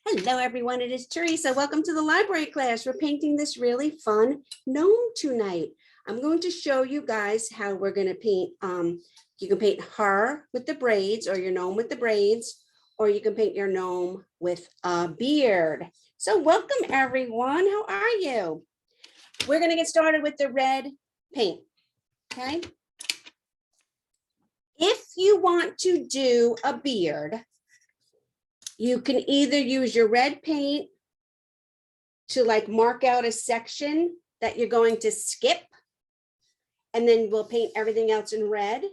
Hello, everyone. It is Teresa. Welcome to the library class. We're painting this really fun gnome tonight. I'm going to show you guys how we're going to paint. You can paint her with the braids or your gnome with the braids, or you can paint your gnome with a beard. So welcome, everyone. How are you? We're going to get started with the red paint. Okay. If you want to do a beard, you can either use your red paint to like mark out a section that you're going to skip, and then we'll paint everything else in red.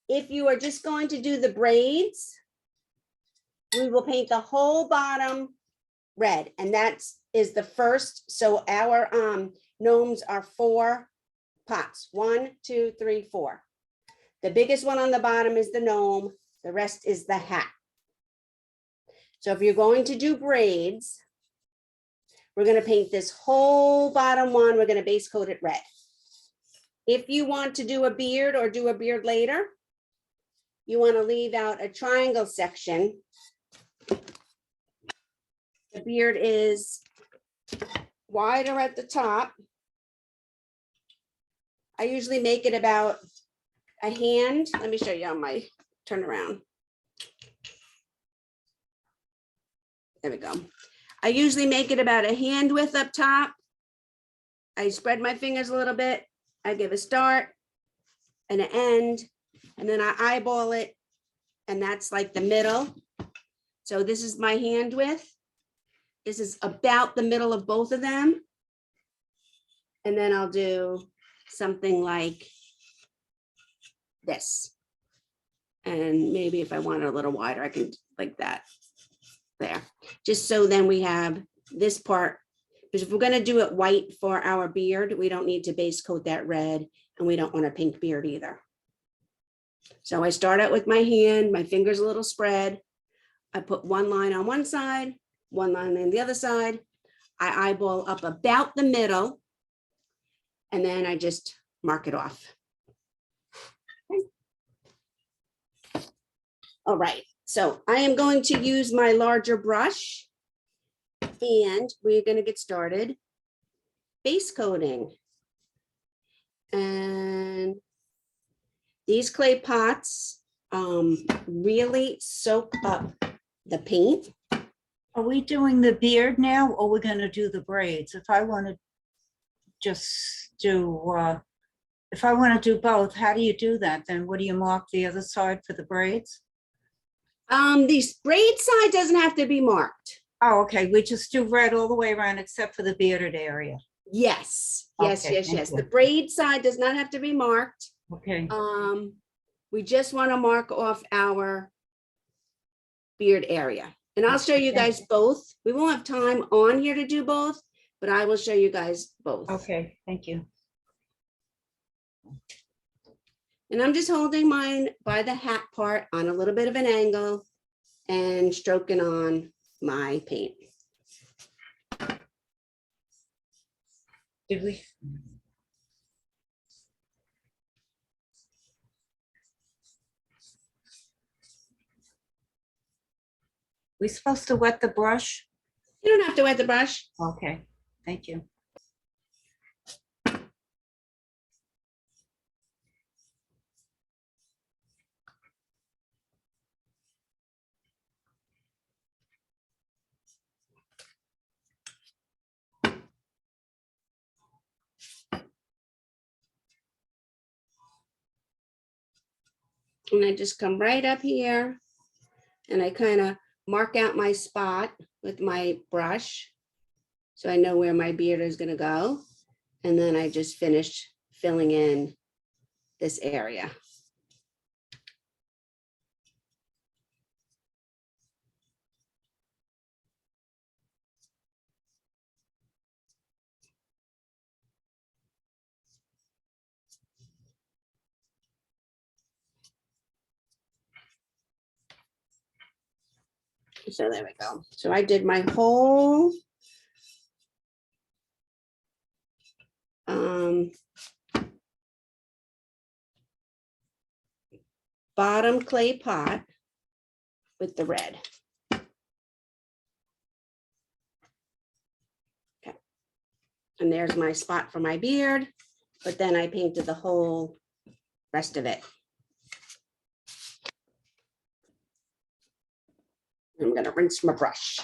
If you are just going to do the braids, we will paint the whole bottom red, and that is the first. So our gnomes are 4 pots. 1, 2, 3, 4. The biggest one on the bottom is the gnome. The rest is the hat. So if you're going to do braids, we're going to paint this whole bottom one. We're going to base coat it red. If you want to do a beard or do a beard later, you want to leave out a triangle section. The beard is wider at the top. I usually make it about a hand. Let me show you on my turn around. There we go. I usually make it about a hand width up top. I spread my fingers a little bit. I give a start and an end, and then I eyeball it, and that's like the middle. So this is my hand width. This is about the middle of both of them. And then I'll do something like this. And maybe if I want it a little wider, I can like that. There, just so then we have this part, because if we're going to do it white for our beard, we don't need to base coat that red, and we don't want a pink beard either. So I start out with my hand, my fingers a little spread. I put one line on one side, one line on the other side. I eyeball up about the middle, and then I just mark it off. Okay. All right. So I am going to use my larger brush, and we're going to get started base coating. And these clay pots really soak up the paint. Are we doing the beard now, or we're going to do the braids? If I want to just do, if I want to do both, how do you do that? Then what do you mark the other side for the braids? The braid side doesn't have to be marked. Oh, okay. We just do red all the way around except for the bearded area. Yes, Okay, yes. you. The braid side does not have to be marked. Okay. We just want to mark off our beard area. And I'll show you guys both. We won't have time on here to do both, but I will show you guys both. Okay, thank you. And I'm just holding mine by the hat part on a little bit of an angle and stroking on my paint. Did we? We supposed to wet the brush? You don't have to wet the brush. Okay, thank you. And I just come right up here and I kind of mark out my spot with my brush, so I know where my beard is going to go. And then I just finish filling in this area. So there we go. So I did my whole bottom clay pot with the red. And there's my spot for my beard, but then I painted the whole rest of it. I'm gonna rinse my brush.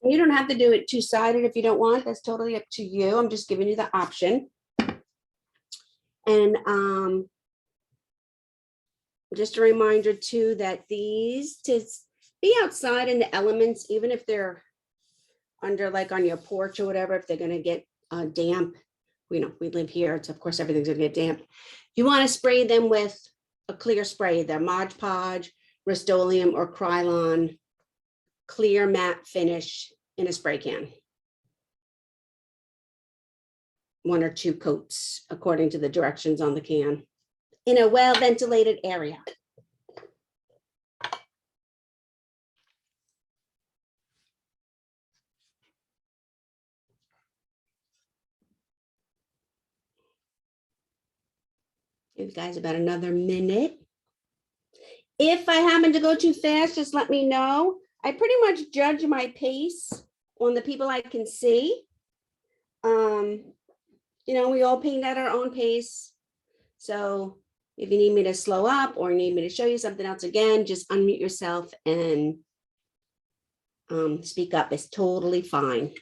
You don't have to do it two-sided if you don't want. That's totally up to you. I'm just giving you the option. And just a reminder too that these to be outside in the elements, even if they're under like on your porch or whatever, if they're going to get damp, you know, we live here. It's of course everything's going to get damp. You want to spray them with a clear spray, the Mod Podge, Rust-Oleum, or Krylon clear matte finish in a spray can. 1 or 2 coats according to the directions on the can in a well ventilated area. Give you guys about another minute. If I happen to go too fast, just let me know. I pretty much judge my pace on the people I can see. You know, we all paint at our own pace. So if you need me to slow up or need me to show you something else again, just unmute yourself and speak up. It's totally fine.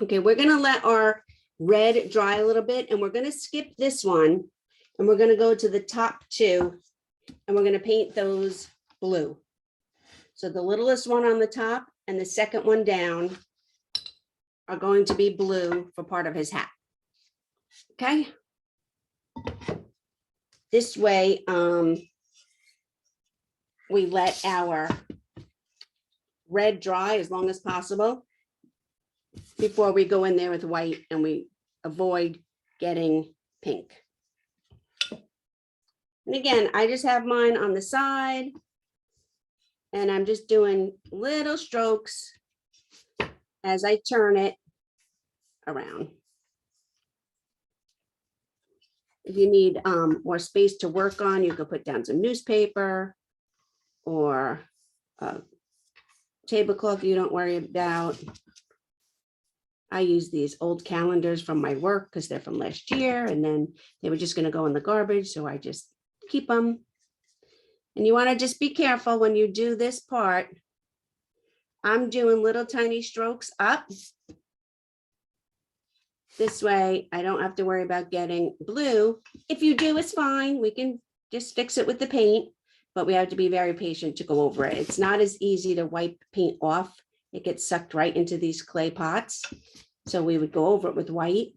Okay, we're gonna let our red dry a little bit and we're gonna skip this one and we're gonna go to the top 2 and we're gonna paint those blue. So the littlest one on the top and the second one down are going to be blue for part of his hat. Okay. This way, we let our red dry as long as possible before we go in there with white and we avoid getting pink. And again, I just have mine on the side and I'm just doing little strokes as I turn it around. If you need more space to work on, you could put down some newspaper or a tablecloth you don't worry about. I use these old calendars from my work because they're from last year and then they were just going to go in the garbage. So I just keep them. And you want to just be careful when you do this part. I'm doing little tiny strokes up. This way, I don't have to worry about getting blue. If you do, it's fine. We can just fix it with the paint, but we have to be very patient to go over it. It's not as easy to wipe paint off. It gets sucked right into these clay pots. So we would go over it with white.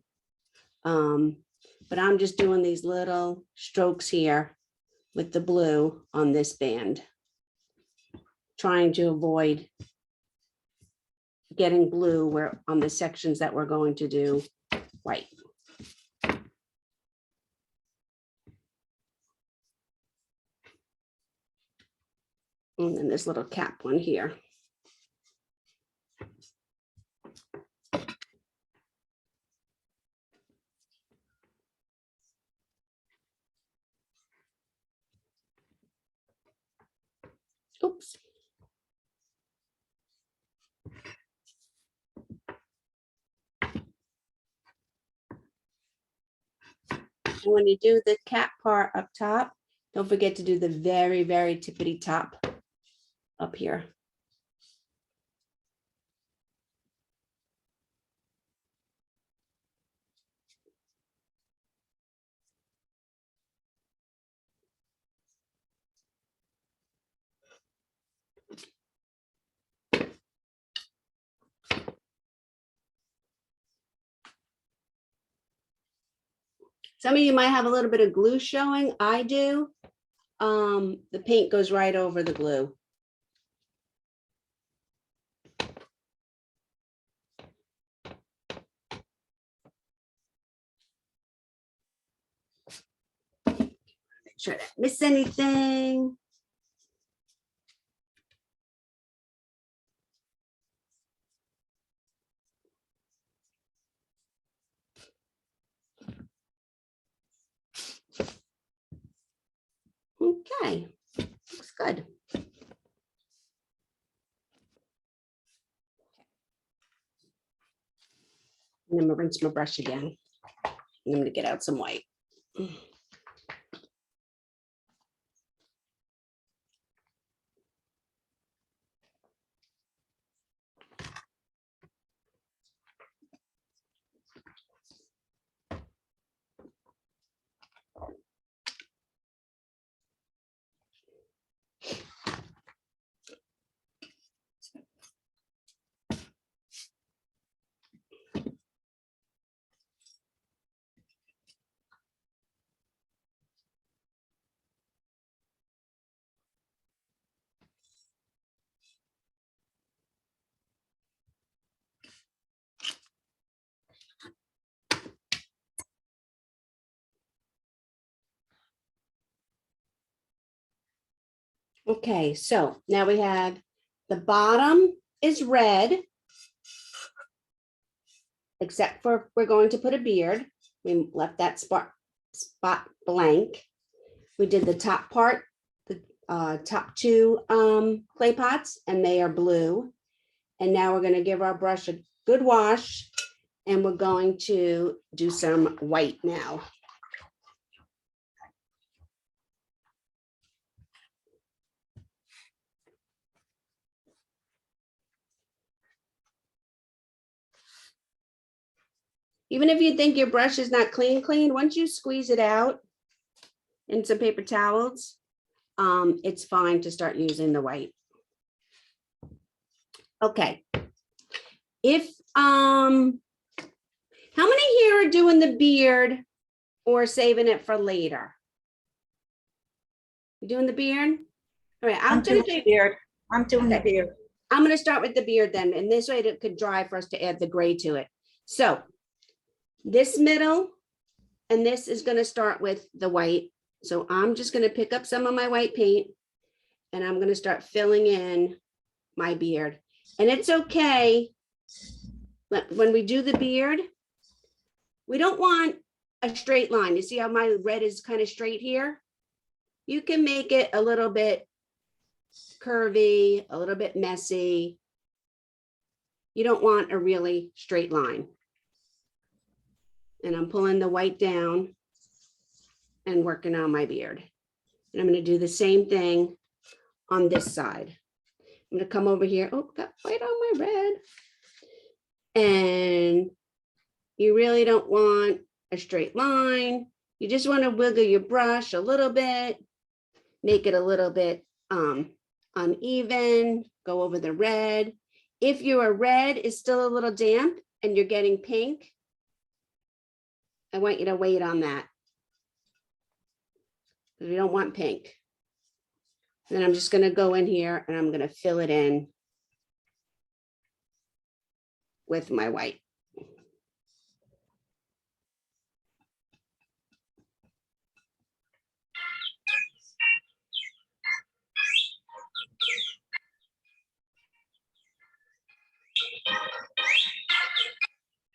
But I'm just doing these little strokes here with the blue on this band, trying to avoid getting blue where on the sections that we're going to do white. And then this little cap one here. Oops. And when you do the cap part up top, don't forget to do the very, very tippity top up here. Some of you might have a little bit of glue showing. I do. The paint goes right over the glue. Make sure I don't miss anything. Okay, looks good. And I'm gonna rinse my brush again. I'm gonna get out some white. Okay, so now we have the bottom is red, except for we're going to put a beard. We left that spot blank. We did the top part, the top two clay pots, and they are blue. And now we're going to give our brush a good wash, and we're going to do some white now. Even if you think your brush is not clean, once you squeeze it out in some paper towels, it's fine to start using the white. Okay. If, how many here are doing the beard or saving it for later? You doing the beard? All right, I'm doing the beard. I'm doing the beard. I'm gonna start with the beard then, and this way it could dry for us to add the gray to it. So this middle, and this is gonna start with the white. So I'm just gonna pick up some of my white paint, and I'm gonna start filling in my beard. And it's okay, when we do the beard, we don't want a straight line. You see how my red is kind of straight here? You can make it a little bit curvy, a little bit messy. You don't want a really straight line. And I'm pulling the white down and working on my beard. And I'm going to do the same thing on this side. I'm going to come over here. Oh, got white on my red. And you really don't want a straight line. You just want to wiggle your brush a little bit, make it a little bit uneven, go over the red. If your red is still a little damp and you're getting pink, I want you to wait on that. We don't want pink. Then I'm just going to go in here and I'm going to fill it in with my white.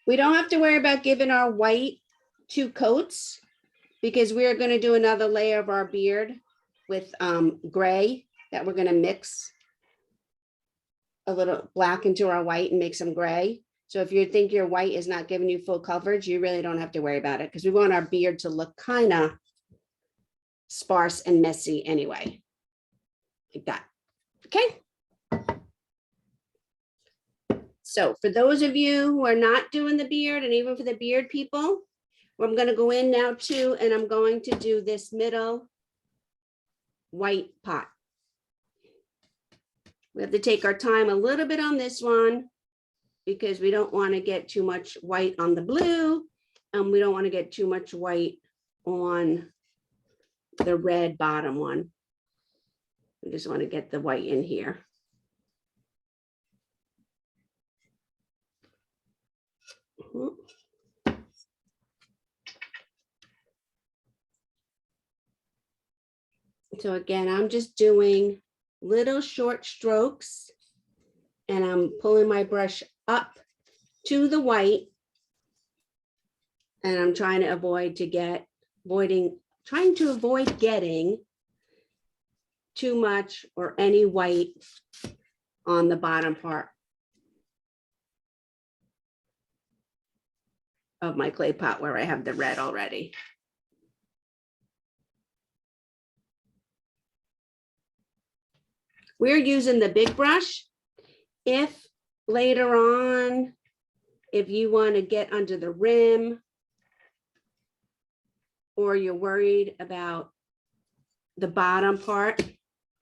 We don't have to worry about giving our white 2 coats because we're going to do another layer of our beard with gray that we're going to mix a little black into our white and make some gray. So if you think your white is not giving you full coverage, you really don't have to worry about it because we want our beard to look kind of sparse and messy anyway. Like that. Okay. So for those of you who are not doing the beard, and even for the beard people, I'm going to go in now too, and I'm going to do this middle white pot. We have to take our time a little bit on this one because we don't want to get too much white on the blue, and we don't want to get too much white on the red bottom one. We just want to get the white in here. So again, I'm just doing little short strokes, and I'm pulling my brush up to the white, and I'm trying to avoid getting too much or any white on the bottom part of my clay pot where I have the red already. We're using the big brush. If later on, if you want to get under the rim or you're worried about the bottom part,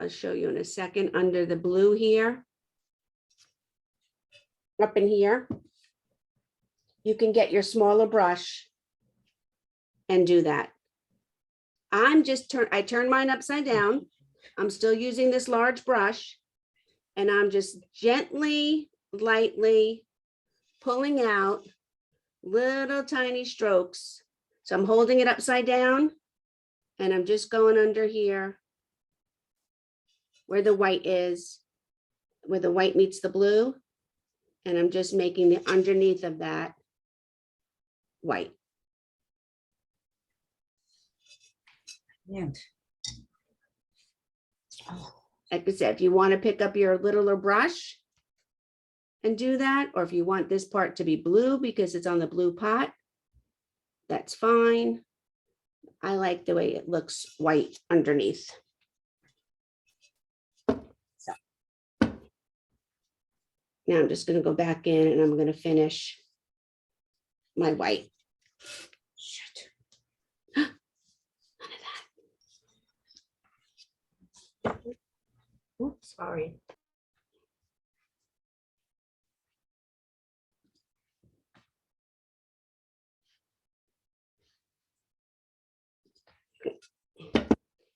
I'll show you in a second, under the blue here, up in here, you can get your smaller brush and do that. I turn mine upside down. I'm still using this large brush, and I'm just gently, lightly pulling out little tiny strokes. So I'm holding it upside down, and I'm just going under here where the white is, where the white meets the blue. And I'm just making the underneath of that white. Yeah. Like I said, if you want to pick up your littler brush and do that, or if you want this part to be blue because it's on the blue pot, that's fine. I like the way it looks white underneath. So now I'm just going to go back in, and I'm going to finish my white. Shit. None of that. Oops, sorry.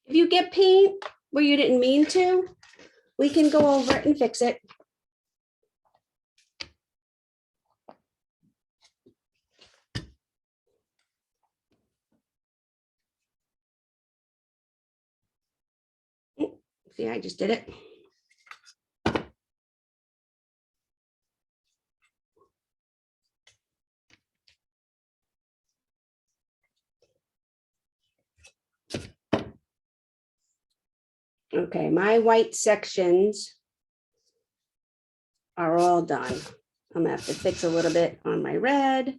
If you get paint where you didn't mean to, we can go over it and fix it. See, I just did it. Okay, my white sections are all done. I'm gonna have to fix a little bit on my red,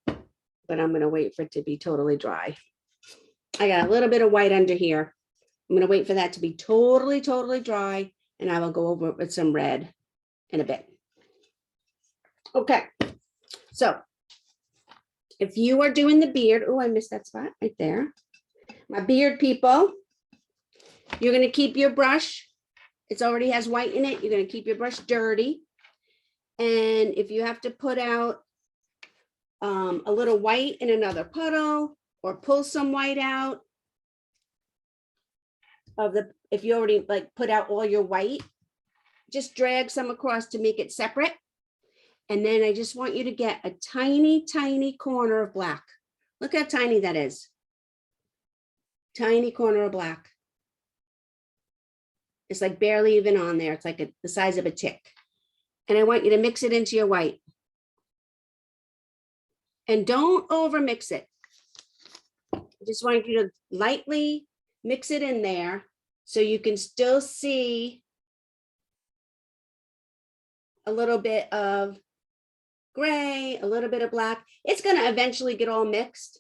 but I'm gonna wait for it to be totally dry. I got a little bit of white under here. I'm gonna wait for that to be totally dry, and I will go over it with some red in a bit. Okay, so if you are doing the beard, oh, I missed that spot right there. My beard people, you're gonna keep your brush. It already has white in it. You're gonna keep your brush dirty. And if you have to put out a little white in another puddle or pull some white out of the, if you already like put out all your white, just drag some across to make it separate. And then I just want you to get a tiny corner of black. Look how tiny that is. Tiny corner of black. It's like barely even on there. It's like the size of a tick. And I want you to mix it into your white. And don't over mix it. I just want you to lightly mix it in there so you can still see a little bit of gray, a little bit of black. It's gonna eventually get all mixed.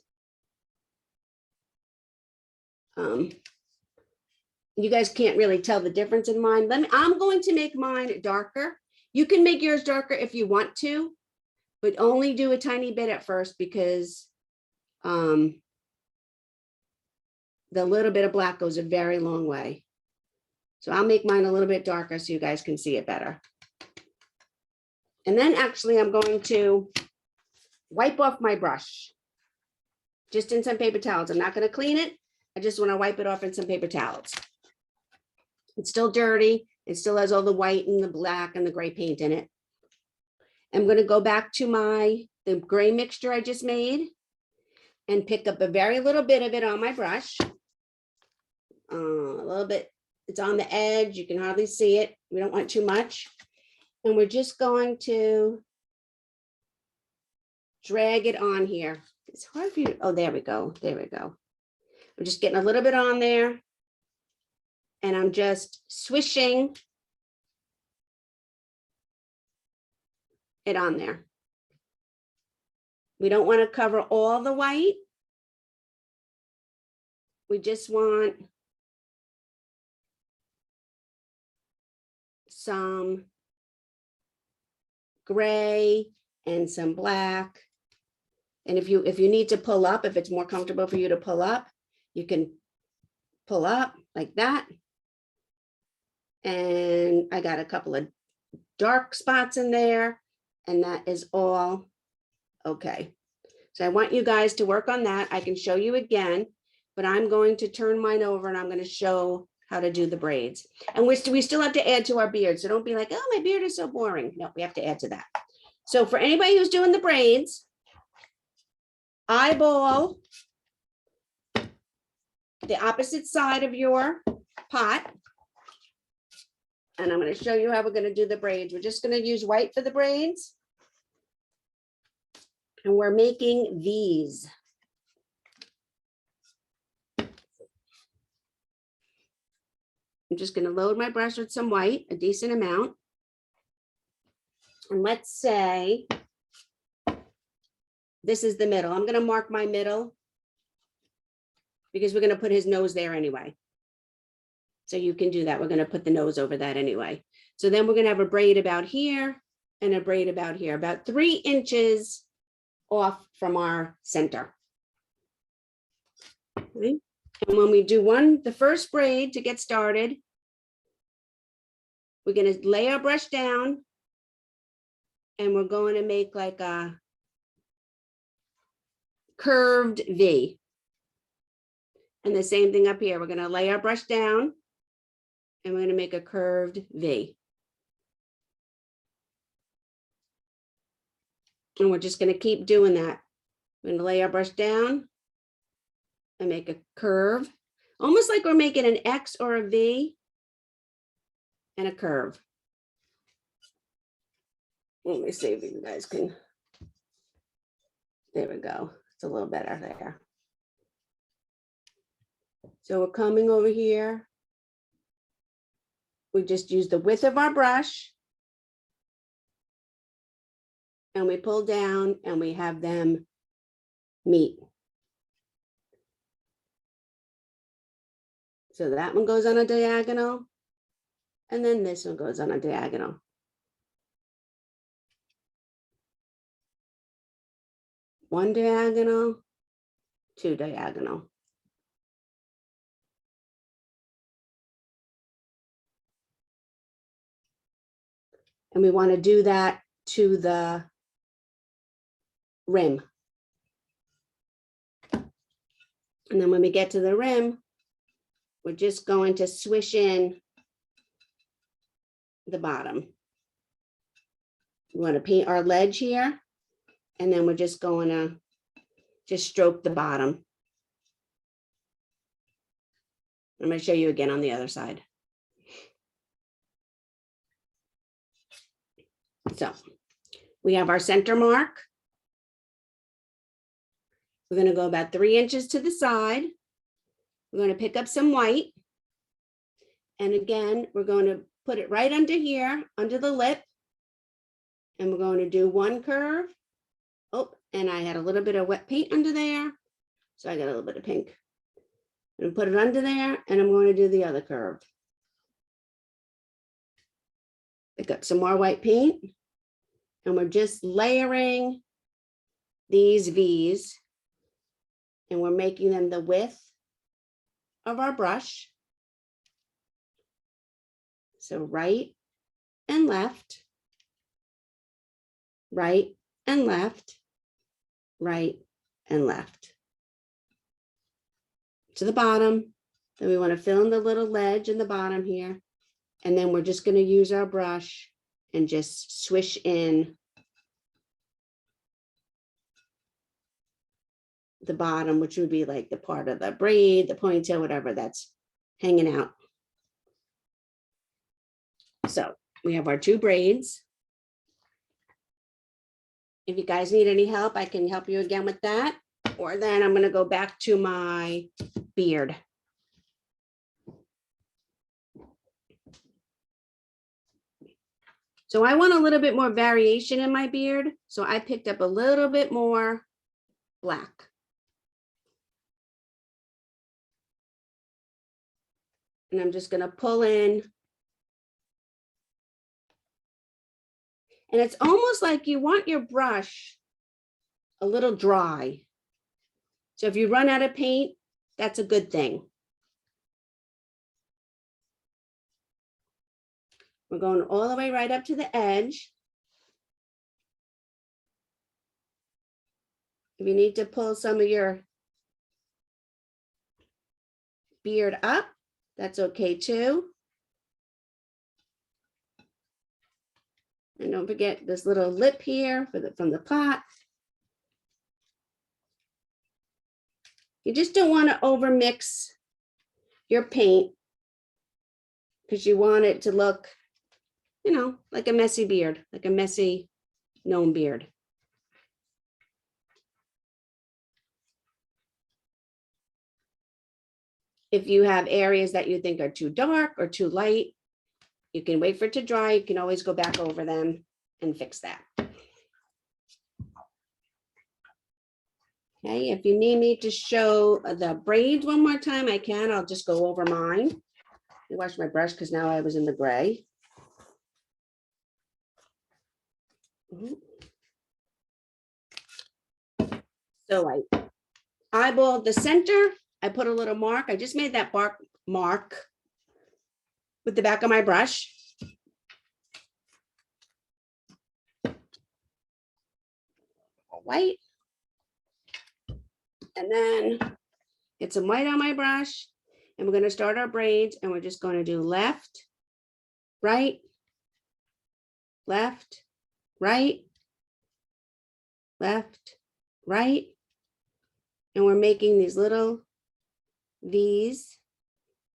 You guys can't really tell the difference in mine. I'm going to make mine darker. You can make yours darker if you want to, but only do a tiny bit at first because the little bit of black goes a very long way. So I'll make mine a little bit darker so you guys can see it better. And then actually I'm going to wipe off my brush just in some paper towels. I'm not going to clean it. I just want to wipe it off in some paper towels. It's still dirty. It still has all the white and the black and the gray paint in it. I'm going to go back to the gray mixture I just made and pick up a very little bit of it on my brush. A little bit, it's on the edge. You can hardly see it. We don't want too much. And we're just going to drag it on here. It's hard for you. Oh, there we go. There we go. I'm just getting a little bit on there. And I'm just swishing it on there. We don't want to cover all the white. We just want some gray and some black. And if you need to pull up, if it's more comfortable for you to pull up, you can pull up like that. And I got a couple of dark spots in there, and that is all okay. So I want you guys to work on that. I can show you again, but I'm going to turn mine over and I'm going to show how to do the braids. And we still have to add to our beard. So don't be like, oh, my beard is so boring. No, we have to add to that. So for anybody who's doing the braids, eyeball the opposite side of your pot. And I'm going to show you how we're going to do the braids. We're just going to use white for the braids. And we're making these. I'm just going to load my brush with some white, a decent amount. And let's say this is the middle. I'm going to mark my middle because we're going to put his nose there anyway. So you can do that. We're going to put the nose over that anyway. So then we're going to have a braid about here and a braid about here, about 3 inches off from our center. Okay. And when we do the first braid to get started, we're going to lay our brush down and we're going to make like a curved V. And the same thing up here. We're going to lay our brush down and we're going to make a curved V. And we're just going to keep doing that. We're going to lay our brush down and make a curve, almost like we're making an X or a V and a curve. Let me see if you guys can. There we go. It's a little better there. So we're coming over here. We just use the width of our brush. And we pull down and we have them meet. So that one goes on a diagonal. And then this one goes on a diagonal. One diagonal, 2 diagonal. And we want to do that to the rim. And then when we get to the rim, we're just going to swish in the bottom. We want to paint our ledge here. And then we're just going to just stroke the bottom. I'm going to show you again on the other side. So we have our center mark. We're going to go about 3 inches to the side. We're going to pick up some white. And again, we're going to put it right under here, under the lip. and we're going to do one curve. Oh, and I had a little bit of wet paint under there. So I got a little bit of pink. And put it under there, and I'm going to do the other curve. I got some more white paint, and we're just layering these V's, and we're making them the width of our brush. So right and left, right and left, right and left. To the bottom, then we want to fill in the little ledge in the bottom here. And then we're just going to use our brush and just swish in the bottom, which would be like the part of the braid, the ponytail, whatever that's hanging out. So we have our two braids. If you guys need any help, I can help you again with that. Or then I'm going to go back to my beard. So I want a little bit more variation in my beard. So I picked up a little bit more black. And I'm just going to pull in. And it's almost like you want your brush a little dry. So if you run out of paint, that's a good thing. We're going all the way right up to the edge. If you need to pull some of your beard up, that's okay too. And don't forget this little lip here from the pot. You just don't want to overmix your paint because you want it to look, you know, like a messy beard, like a messy gnome beard. If you have areas that you think are too dark or too light, you can wait for it to dry. You can always go back over them and fix that. Okay, if you need me to show the braids one more time, I can. I'll just go over mine. I wash my brush because now I was in the gray. So I eyeballed the center. I put a little mark. I just made that mark with the back of my brush. White. And then get some white on my brush. And we're going to start our braids. And we're just going to do left, right, left, right, left, right. And we're making these little V's,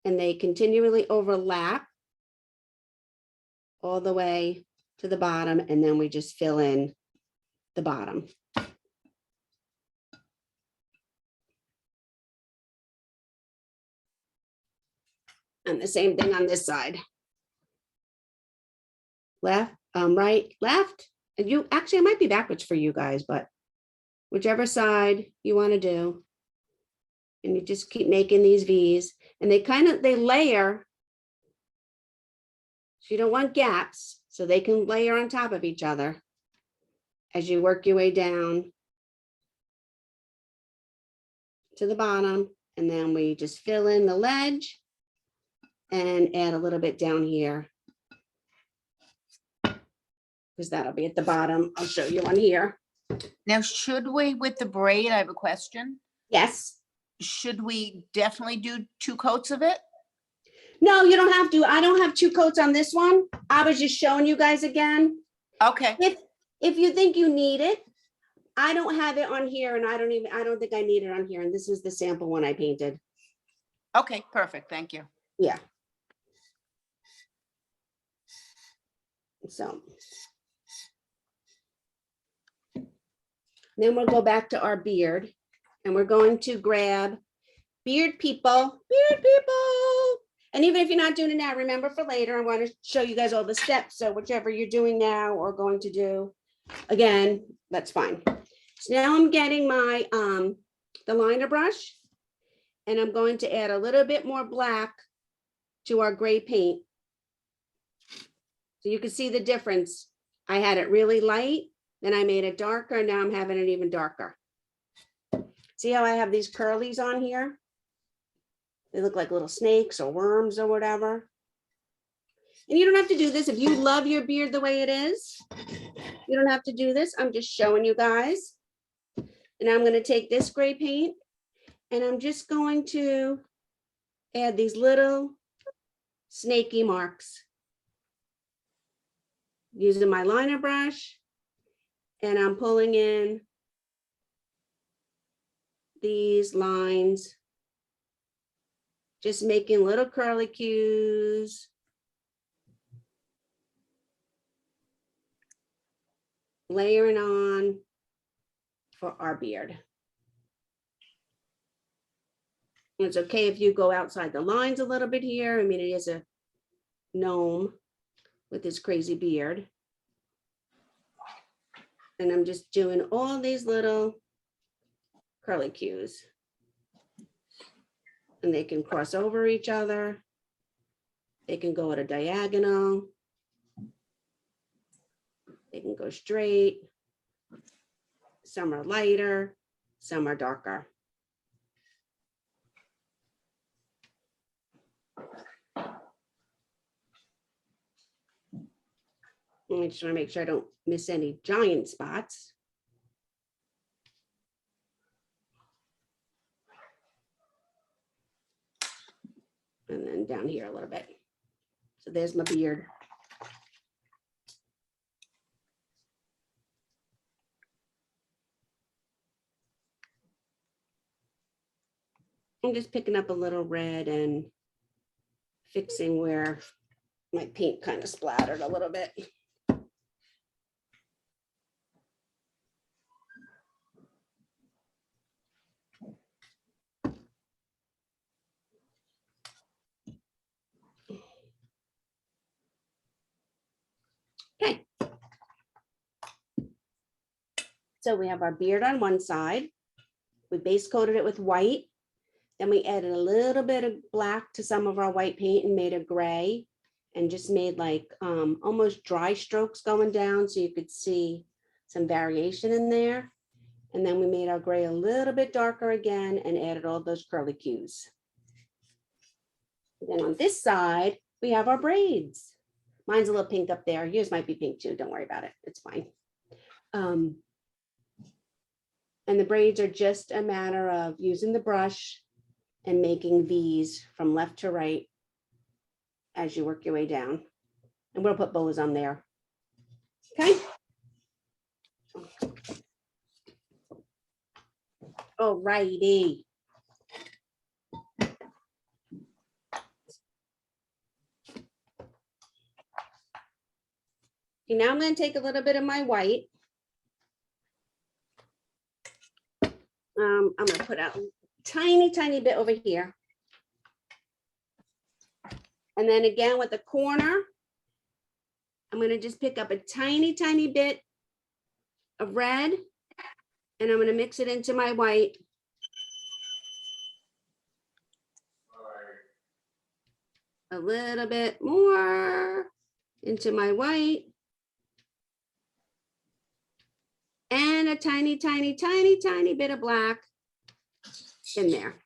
and they continually overlap all the way to the bottom, and then we just fill in the bottom. And the same thing on this side. Left, right, left. And you actually, it might be backwards for you guys, but whichever side you want to do. And you just keep making these V's, and they layer. So you don't want gaps, so they can layer on top of each other as you work your way down to the bottom. And then we just fill in the ledge and add a little bit down here, because that'll be at the bottom. I'll show you one here. Now, should we, with the braid, I have a question. Yes. Should we definitely do 2 coats of it? No, you don't have to. I don't have 2 coats on this one. I was just showing you guys again. Okay, If you think you need it, I don't have it on here, and I don't think I need it on here. And this is the sample one I painted. okay, perfect, thank you. Yeah. So then we'll go back to our beard, and we're going to grab beard people, And even if you're not doing it now, remember for later, I want to show you guys all the steps. So whichever you're doing now or going to do, again, that's fine. So now I'm getting my, the liner brush, and I'm going to add a little bit more black to our gray paint. So you can see the difference. I had it really light, then I made it darker, and now I'm having it even darker. See how I have these curlies on here? They look like little snakes or worms or whatever. And you don't have to do this if you love your beard the way it is. You don't have to do this. I'm just showing you guys. And I'm going to take this gray paint and I'm just going to add these little snaky marks using my liner brush, and I'm pulling in these lines, just making little curlicues. Layering on for our beard. It's okay if you go outside the lines a little bit here. I mean, it is a gnome with his crazy beard. And I'm just doing all these little curlicues. And they can cross over each other. They can go at a diagonal. They can go straight. Some are lighter, some are darker. I just want to make sure I don't miss any giant spots. And then down here a little bit. So there's my beard. I'm just picking up a little red and fixing where my paint kind of splattered a little bit. Okay. So we have our beard on one side. We base coated it with white. Then we added a little bit of black to some of our white paint and made a gray, and just made like almost dry strokes going down so you could see some variation in there. And then we made our gray a little bit darker again and added all those curlicues. And then on this side, we have our braids. Mine's a little pink up there. Yours might be pink too. Don't worry about it. It's fine. And the braids are just a matter of using the brush and making V's from left to right as you work your way down. And we'll put bows on there. Okay. All righty. Okay, now I'm going to take a little bit of my white. I'm going to put out a tiny bit over here. And then again with the corner, I'm going to just pick up a tiny bit of red, and I'm going to mix it into my white. A little bit more into my white. And a tiny bit of black in there.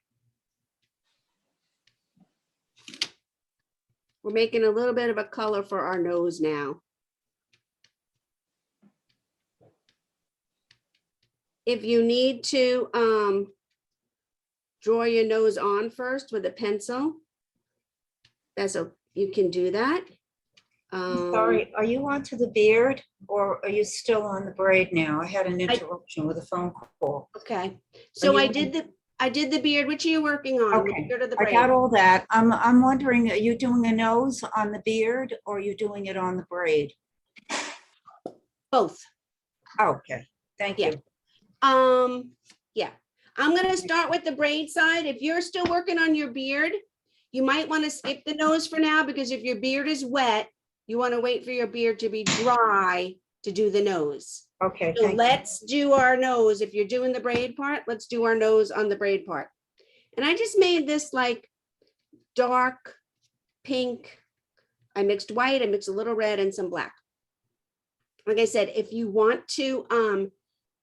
We're making a little bit of a color for our nose now. If you need to draw your nose on first with a pencil, you can do that. Sorry, are you on to the beard or are you still on the braid now? I had an interruption with a phone call. Okay, so you- I did the beard. Which are you working on? The Okay, beard or the I braid? got all that. I'm wondering, are you doing a nose on the beard or are you doing it on the braid? Both. Okay, thank Yeah. you. Yeah, I'm gonna start with the braid side. If you're still working on your beard, You might want to skip the nose for now because if your beard is wet, you want to wait for your beard to be dry to do the nose. Okay, So thank you. let's do our nose. If you're doing the braid part, let's do our nose on the braid part. And I just made this like dark pink. I mixed white, I mixed a little red and some black. Like I said, if you want to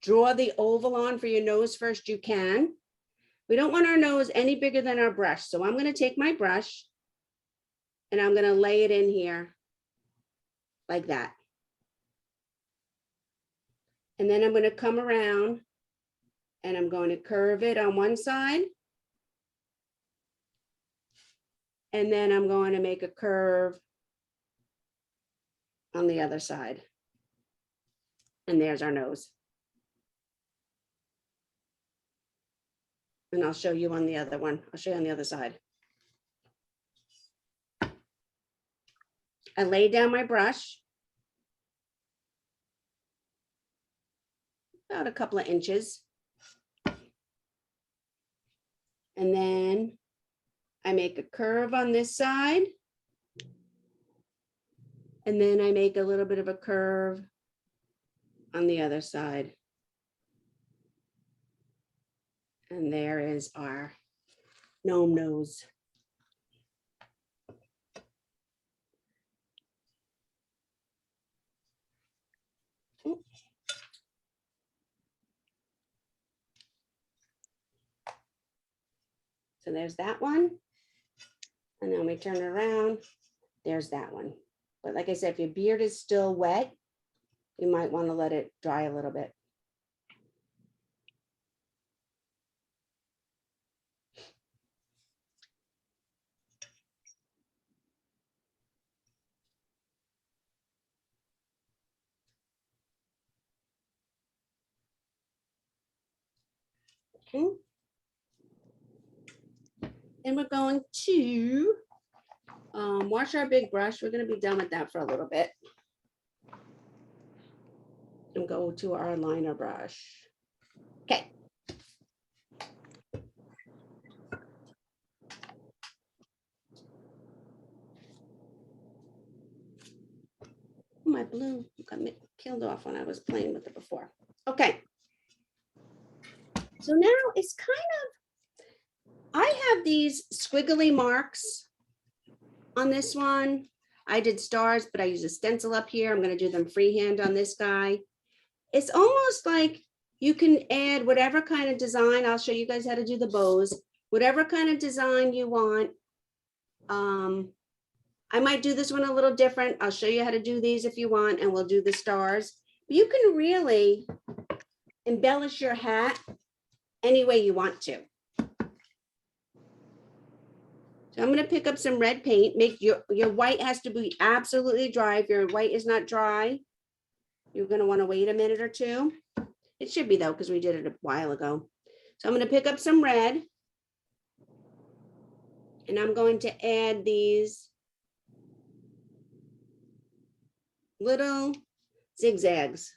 draw the oval on for your nose first, you can. We don't want our nose any bigger than our brush. So I'm going to take my brush and I'm going to lay it in here like that. And then I'm going to come around and I'm going to curve it on one side. And then I'm going to make a curve on the other side. And there's our nose. And I'll show you on the other one. I'll show you on the other side. I laid down my brush. About a couple of inches. And then I make a curve on this side. And then I make a little bit of a curve on the other side. And there is our gnome nose. So there's that one. And then we turn it around, there's that one. But like I said, if your beard is still wet, you might want to let it dry a little bit. Okay. And we're going to wash our big brush. We're going to be done with that for a little bit. And go to our liner brush. Okay. My blue got killed off when I was playing with it before. Okay. So now it's kind of, I have these squiggly marks on this one. I did stars, but I use a stencil up here. I'm going to do them freehand on this guy. It's almost like you can add whatever kind of design. I'll show you guys how to do the bows, whatever kind of design you want. I might do this one a little different. I'll show you how to do these if you want, and we'll do the stars. You can really embellish your hat any way you want to. So I'm going to pick up some red paint. Make your white has to be absolutely dry. If your white is not dry, you're going to want to wait a minute or two. It should be though, because we did it a while ago. So I'm going to pick up some red. And I'm going to add these little zigzags.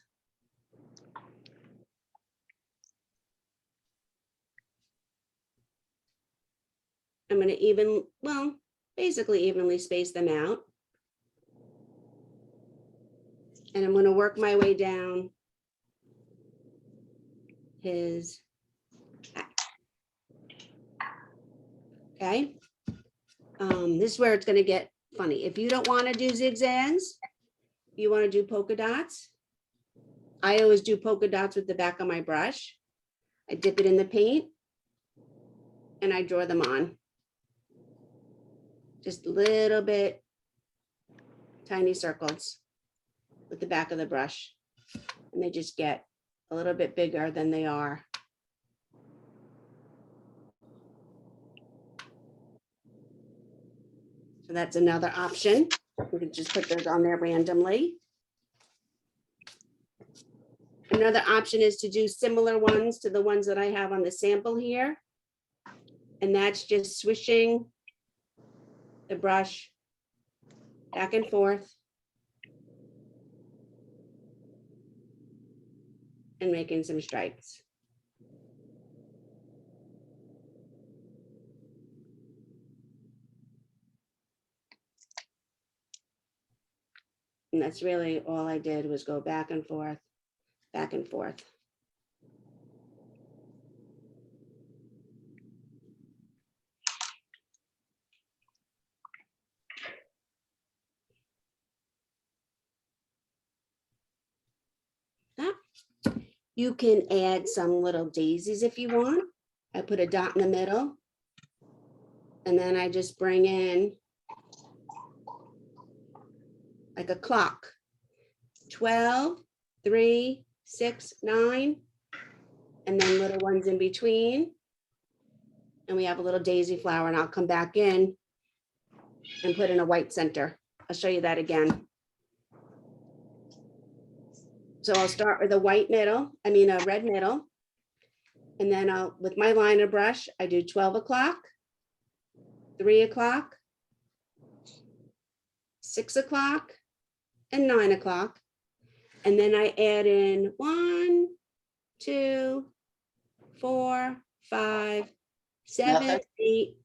I'm going to basically evenly space them out. And I'm going to work my way down his back. Okay. This is where it's going to get funny. If you don't want to do zigzags, you want to do polka dots. I always do polka dots with the back of my brush. I dip it in the paint and I draw them on. Just a little bit, tiny circles with the back of the brush. And they just get a little bit bigger than they are. So that's another option. We could just put those on there randomly. Another option is to do similar ones to the ones that I have on the sample here. And that's just swishing the brush back and forth and making some stripes. And that's really all I did was go back and forth, back and forth. You can add some little daisies if you want. I put a dot in the middle. And then I just bring in like a clock. 12, 3, 6, 9. And then little ones in between. And we have a little daisy flower, and I'll come back in and put in a white center. I'll show you that again. So I'll start with a white middle, a red middle. And then with my liner brush, I do 12 o'clock, 3 o'clock, 6 o'clock, and 9 o'clock. And then I add in 1, 2, 4, 5, 7, 8,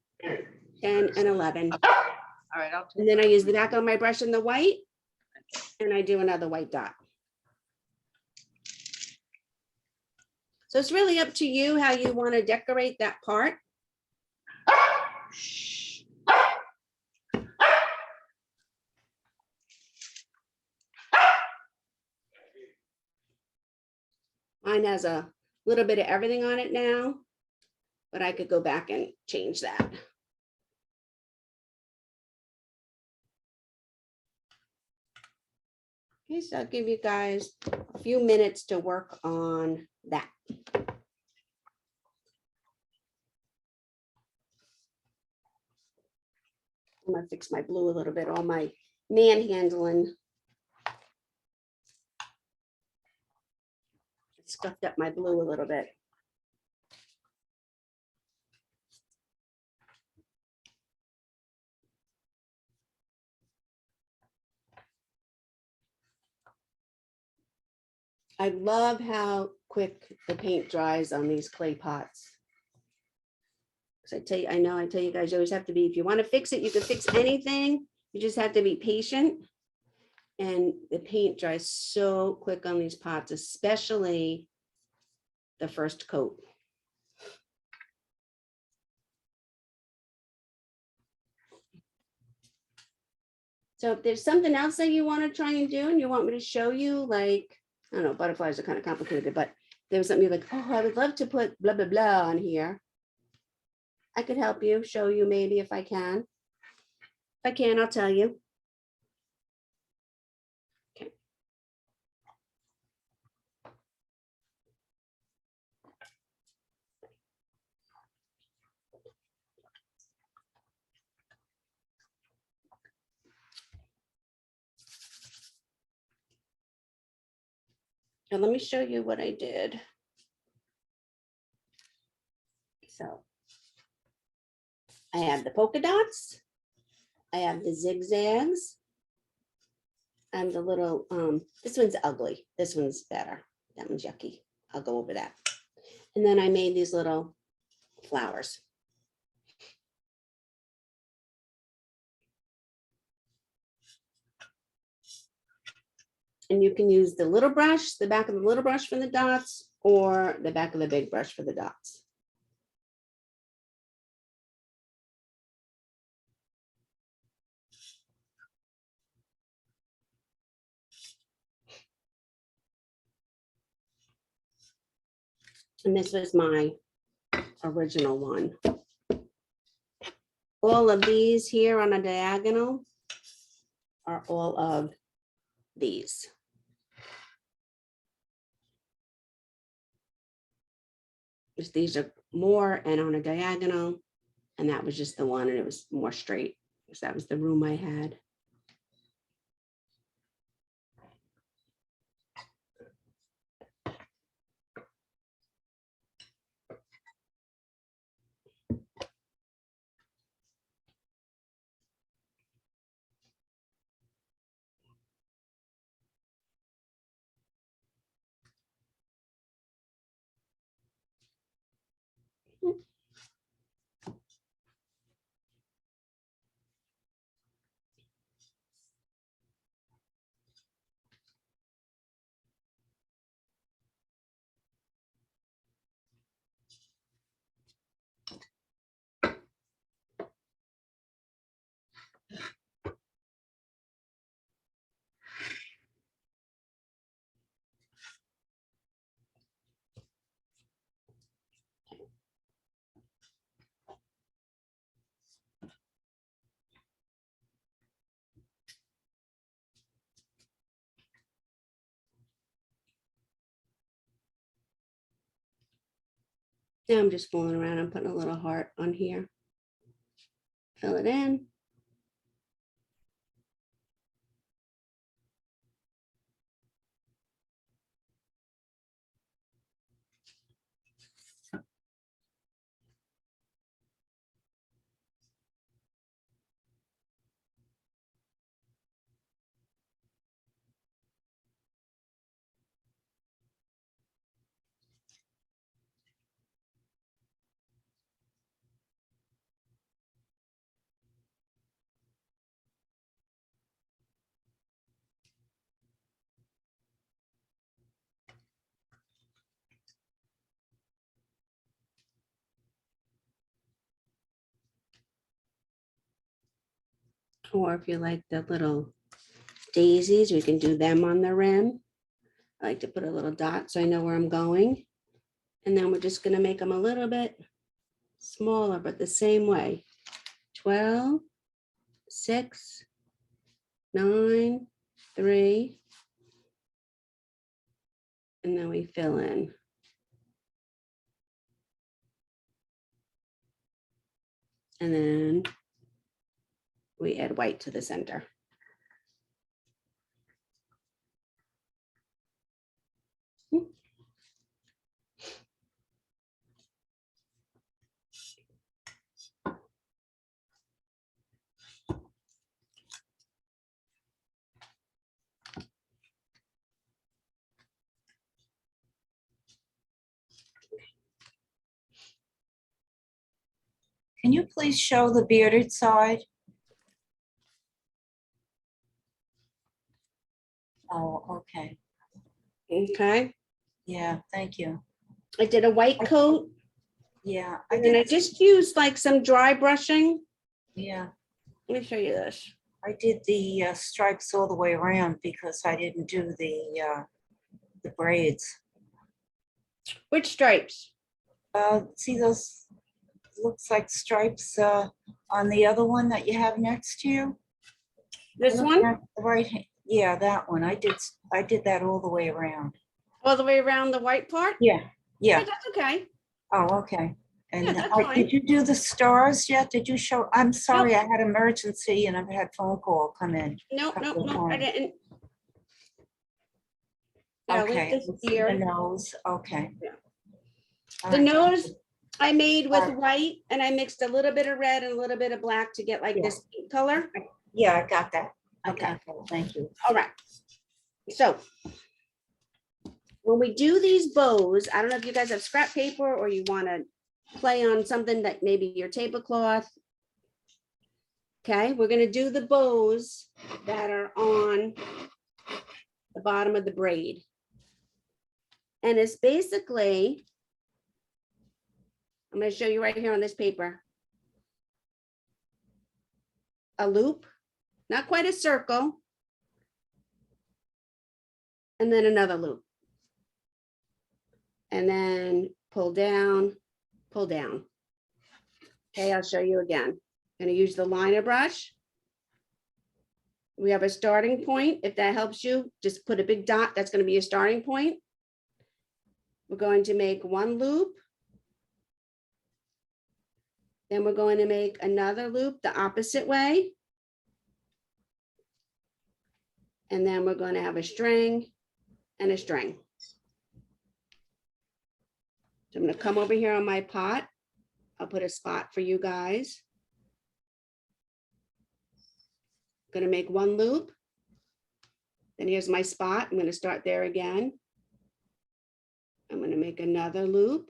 10, and 11. All right, And then I use the back of my brush in the white, and I do another white dot. So it's really up to you how you want to decorate that part. Mine has a little bit of everything on it now, but I could go back and change that. Okay, so I'll give you guys a few minutes to work on that. I'm gonna fix my blue a little bit, all my manhandling. Stuffed up my blue a little bit. I love how quick the paint dries on these clay pots. Because I tell you guys, you always have to be, if you want to fix it, you can fix anything. You just have to be patient. And the paint dries so quick on these pots, especially the first coat. So if there's something else that you want to try and do and you want me to show you, like, I don't know, butterflies are kind of complicated, but there was something you're like, oh, I would love to put blah, blah, blah on here. I could help you, show you maybe if I can. If I can, I'll tell you. Okay. And let me show you what I did. So I have the polka dots. I have the zigzags. And the little, this one's ugly. This one's better. That one's yucky. I'll go over that. And then I made these little flowers. And you can use the little brush, the back of the little brush for the dots, or the back of the big brush for the dots. And this was my original one. All of these here on a diagonal are all of these. Just these are more and on a diagonal, and that was just the one, and it was more straight because that was the room I had. Now I'm just fooling around. I'm putting a little heart on here. Fill it in. Or if you like the little daisies, we can do them on the rim. I like to put a little dot so I know where I'm going. And then we're just gonna make them a little bit smaller, but the same way. 12, 6, 9, 3. And then we fill in. And then we add white to the center. Can you please show the bearded side? Oh, okay. Okay, Yeah, thank you. I did a white coat Yeah, I and then I did, just used like some dry brushing. yeah, Let me show you this. I did the stripes all the way around because I didn't do the braids. Which stripes? See those, looks like stripes on the other one that you have next to you? This I'm looking one? at the right hand. Yeah, that one. I did that all the way around. All the way around the white part? Yeah, Yeah, yeah. that's okay. Oh, okay. And Yeah, that's fine. did you do the stars yet? Did you show? I'm sorry, I had emergency and I've had phone call come in. Nope, nope, couple of nope, I times. didn't. Yeah, with Okay, this let's see the beard. nose. Okay. Yeah. All The right. nose I made with Alright. white and I mixed a little bit of red and a little bit of black to get like Yeah. this pink color. Yeah, I got that. I Okay. got that. Thank you. All right. So when we do these bows, I don't know if you guys have scrap paper or you want to play on something that maybe your tablecloth. Okay, we're going to do the bows that are on the bottom of the braid. And it's basically, I'm going to show you right here on this paper. A loop, not quite a circle. And then another loop. And then pull down, pull down. Okay, I'll show you again. Going to use the liner brush. We have a starting point. If that helps you, just put a big dot. That's going to be a starting point. We're going to make one loop. Then we're going to make another loop the opposite way. And then we're going to have a string and a string. So I'm going to come over here on my pot. I'll put a spot for you guys. Going to make one loop. Then here's my spot. I'm going to start there again. I'm going to make another loop.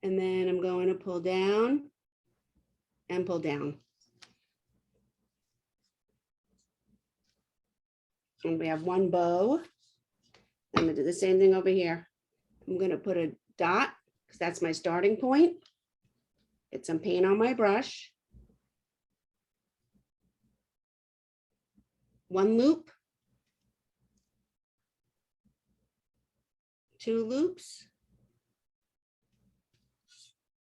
And then I'm going to pull down and pull down. And we have one bow. I'm going to do the same thing over here. I'm going to put a dot because that's my starting point. Get some paint on my brush. One loop. Two loops.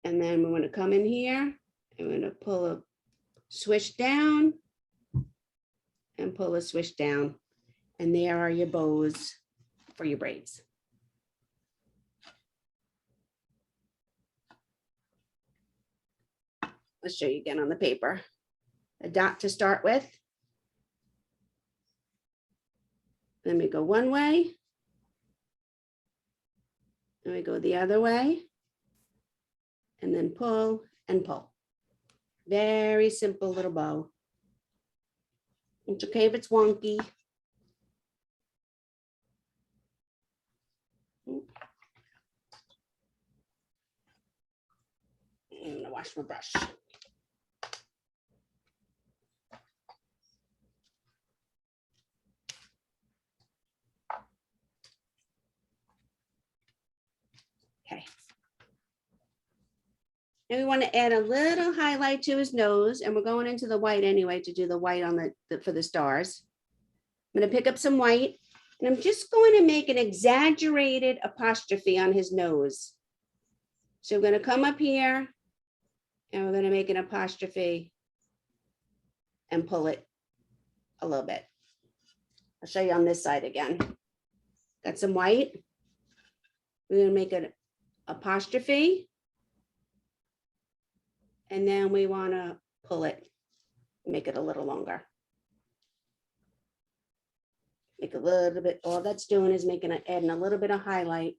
And then we're going to come in here. I'm going to pull a swish down and pull a swish down. And there are your bows for your braids. Let's show you again on the paper. A dot to start with. Then we go one way. Then we go the other way. And then pull and pull. Very simple little bow. It's okay if it's wonky. I'm gonna wash my brush. Okay. And we want to add a little highlight to his nose, and we're going into the white anyway to do the white on for the stars. I'm going to pick up some white, and I'm just going to make an exaggerated apostrophe on his nose. So we're going to come up here, and we're going to make an apostrophe and pull it a little bit. I'll show you on this side again. Got some white. We're going to make an apostrophe. And then we want to pull it, make it a little longer. Make a little bit, all that's doing is adding a little bit of highlight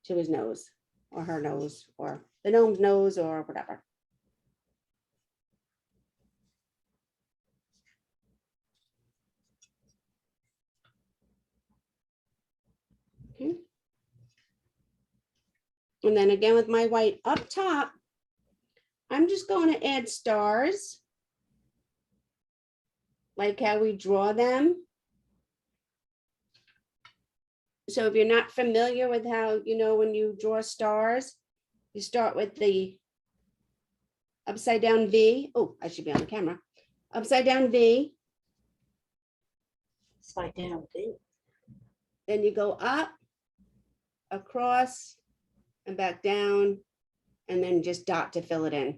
to his nose or her nose or the gnome's nose or whatever. Okay. And then again with my white up top, I'm just going to add stars, like how we draw them. So if you're not familiar with how, when you draw stars, you start with the upside down V. Oh, I should be on the camera. Upside down V. Slide down. Then you go up, across, and back down, and then just dot to fill it in.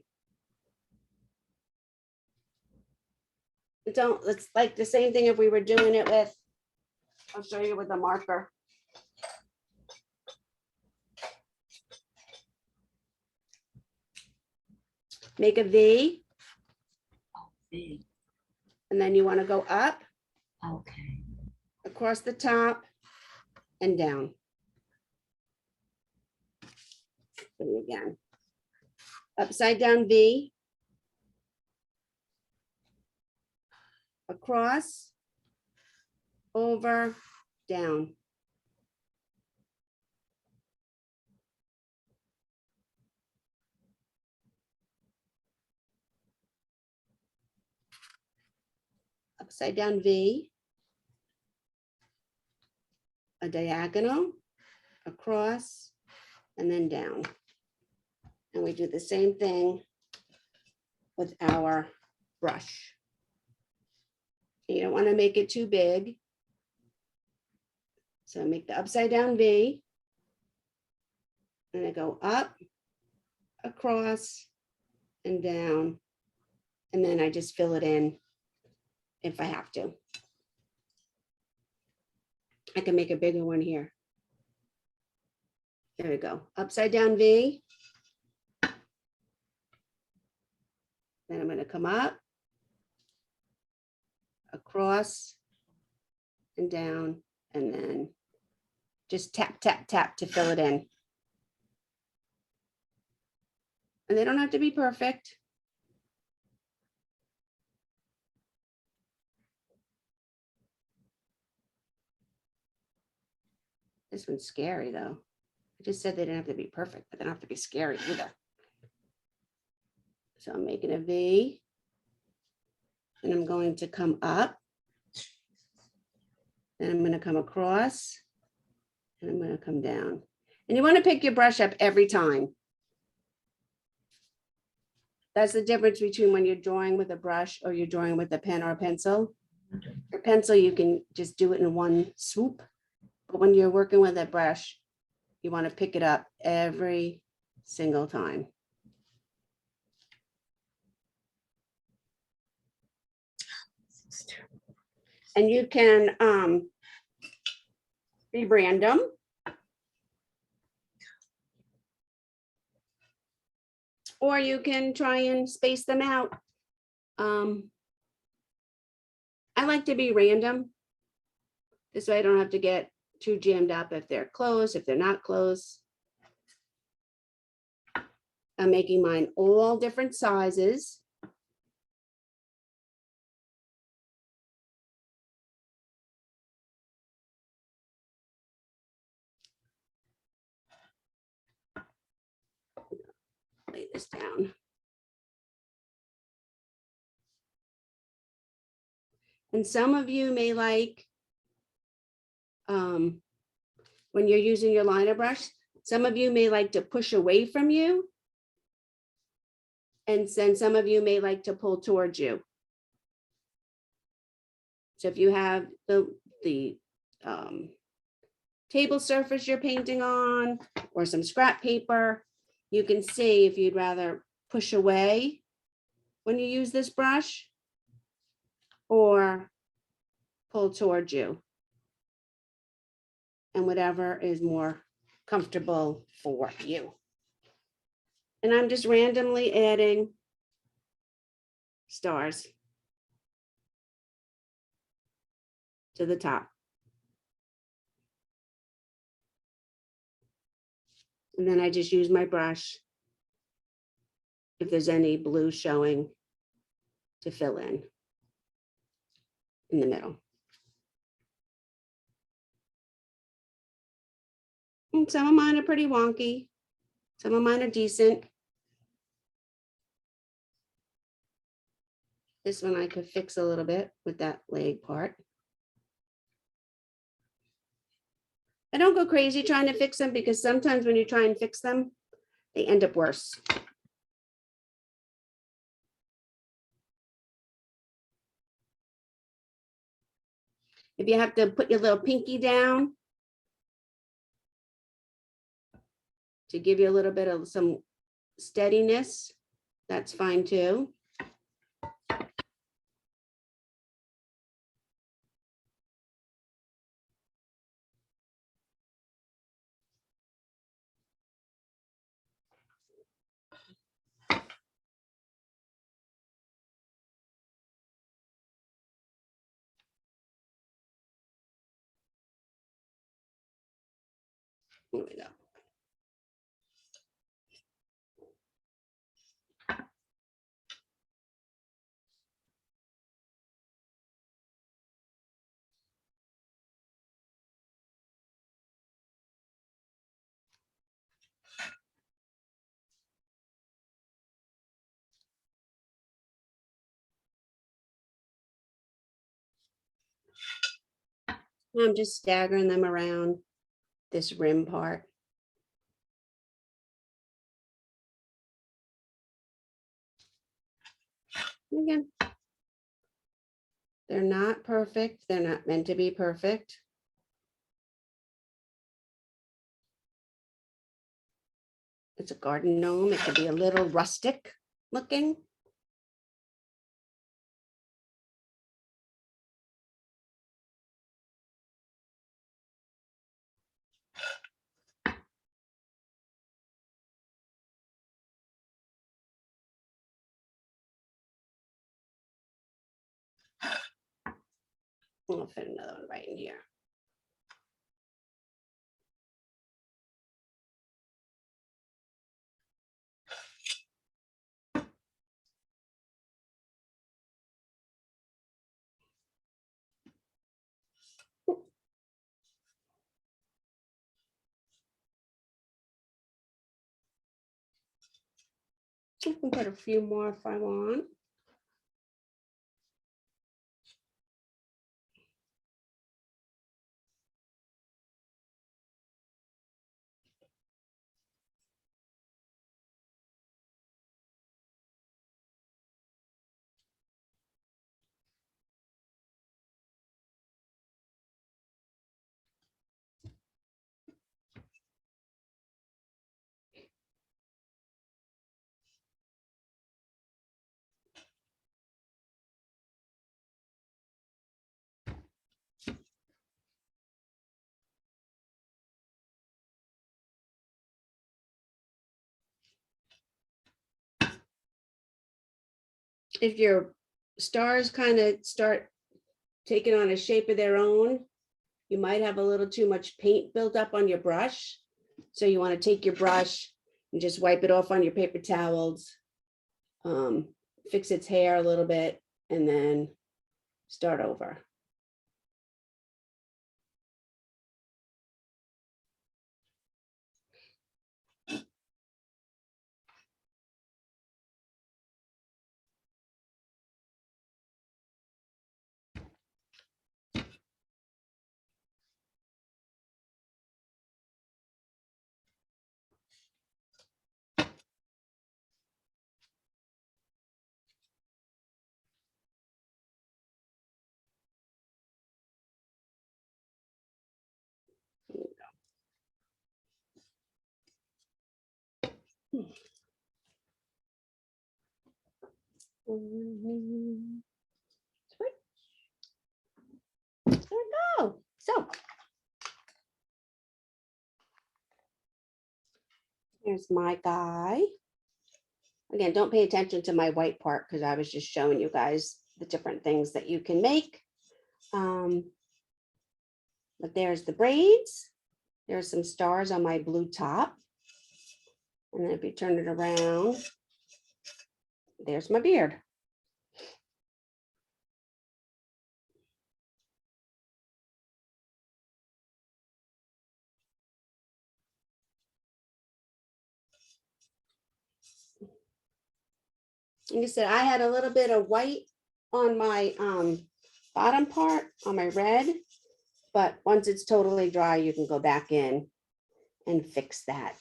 It's like the same thing if we were doing it with, I'll show you with a marker. Make a V, V. and then you want to go up, Okay. across the top, and down. Do it again. Upside down V, across, over, down. Upside down V, a diagonal, across, and then down. And we do the same thing with our brush. You don't want to make it too big. So make the upside down V. And I go up, across, and down. And then I just fill it in if I have to. I can make a bigger one here. There we go. Upside down V. Then I'm going to come up, across, and down, and then just tap, tap, tap to fill it in. And they don't have to be perfect. This one's scary though. I just said they didn't have to be perfect, but they don't have to be scary either. So I'm making a V, and I'm going to come up, then I'm going to come across, and I'm going to come down. And you want to pick your brush up every time. That's the difference between when you're drawing with a brush or you're drawing with a pen or a pencil. Your pencil, you can just do it in one swoop. But when you're working with a brush, you want to pick it up every single time. And you can be random. or you can try and space them out. I like to be random. This way I don't have to get too jammed up if they're closed, if they're not closed. I'm making mine all different sizes. Lay this down. And some of you may like, when you're using your liner brush, some of you may like to push away from you. And then some of you may like to pull towards you. So if you have the table surface you're painting on, or some scrap paper, you can see if you'd rather push away when you use this brush or pull towards you. And whatever is more comfortable for you. And I'm just randomly adding stars to the top. And then I just use my brush if there's any blue showing to fill in the middle. And some of mine are pretty wonky. Some of mine are decent. This one I could fix a little bit with that leg part. I don't go crazy trying to fix them because sometimes when you try and fix them, they end up worse. If you have to put your little pinky down to give you a little bit of some steadiness, that's fine too. Here we go. I'm just staggering them around this rim part. Again, they're not perfect. They're not meant to be perfect. It's a garden gnome. It could be a little rustic looking. I'll fit another one right in here. I can put a few more if I want. if your stars kind of start taking on a shape of their own, you might have a little too much paint built up on your brush. So you want to take your brush and just wipe it off on your paper towels. Fix its hair a little bit and then start over. Switch. There we go. So here's my guy. Again, don't pay attention to my white part because I was just showing you guys the different things that you can make. But there's the braids. There's some stars on my blue top. And then if you turn it around, there's my beard. Like I said, I had a little bit of white on my bottom part on my red, but once it's totally dry, you can go back in and fix that.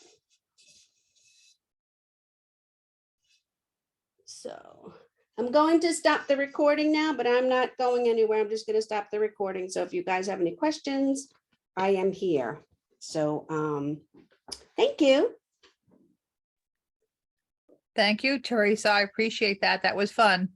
So I'm going to stop the recording now, but I'm not going anywhere. I'm just going to stop the recording. So if you guys have any questions, I am here. So thank you. Thank you, Teresa. I appreciate that. That was fun.